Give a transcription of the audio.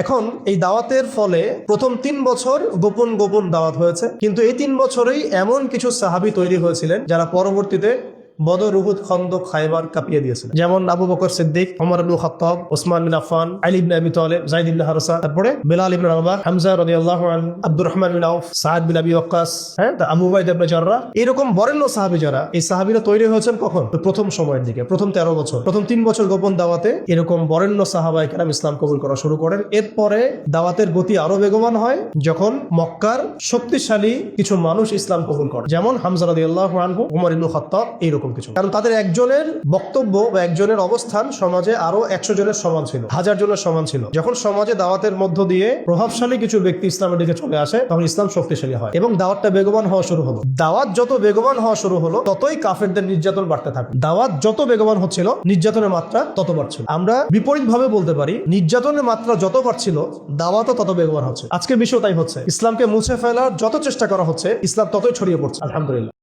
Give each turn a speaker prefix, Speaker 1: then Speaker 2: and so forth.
Speaker 1: এখন এই দাওয়াতের ফলে প্রথম 3 বছর গোপন গোপন দাওয়াত হয়েছে, কিন্তু এই 3 বছরেই এমন কিছু সাহাবী তৈরি হয়েছিলেন যারা পরবর্তীতে বদর, উহুদ, খন্দক, খায়বার কাঁপিয়ে দিয়েছিলেন। যেমন আবু বকর সিদ্দিক, ওমর ইবনে খাত্তাব, ওসমান বিন আফফান, আলী ইবনে আবি তালেব, যায়েদ ইবনে হারসা, তারপরে বেলাল ইবনে রাবাহ, হামজা রাদিয়াল্লাহু আনহু, আব্দুর রহমান বিন আউফ, সাদ বিন আবি ওয়াক্কাস, আবু উবাইদা ইবনে জাররাহ, এরকম বরেণ্য সাহাবী যারা, এই সাহাবীরা তৈরি হয়েছেন কখন? প্রথম সময়ের দিকে, প্রথম 13 বছর, প্রথম 3 বছর গোপন দাওয়াতে এরকম বরেণ্য সাহাবায়ে কেরাম ইসলাম কবুল করা শুরু করেন। এরপরে দাওয়াতের গতি আরো বেগবান হয় যখন মক্কার শক্তিশালী কিছু মানুষ ইসলাম কবুল করে, যেমন হামজা রাদিয়াল্লাহু আনহু, ওমর ইবনে খাত্তাব, এইরকম কিছু। কারণ তাদের একজনের বক্তব্য বা একজনের অবস্থান সমাজে আরো 100 জনের সমান ছিল, 1000 জনের সমান ছিল। যখন সমাজে দাওয়াতের মধ্য দিয়ে প্রভাবশালী কিছু ব্যক্তি ইসলামের দিকে চলে আসে, তখন ইসলাম শক্তিশালী হয় এবং দাওয়াতটা বেগবান হওয়া শুরু হলো। দাওয়াত যত বেগবান হওয়া শুরু হলো, ততই কাফেরদের নির্যাতন বাড়তে থাকে। দাওয়াত যত বেগবান হচ্ছিল, নির্যাতনের মাত্রা তত বাড়ছিল। আমরা বিপরীত ভাবে বলতে পারি, নির্যাতনের মাত্রা যত বাড়ছিল, দাওয়াতও তত বেগবান হচ্ছে। আজকের বিষয় তাই হচ্ছে। ইসলামকে মুছে ফেলার যত চেষ্টা করা হচ্ছে, ইসলাম ততই ছড়িয়ে পড়ছে। আলহামদুলিল্লাহ।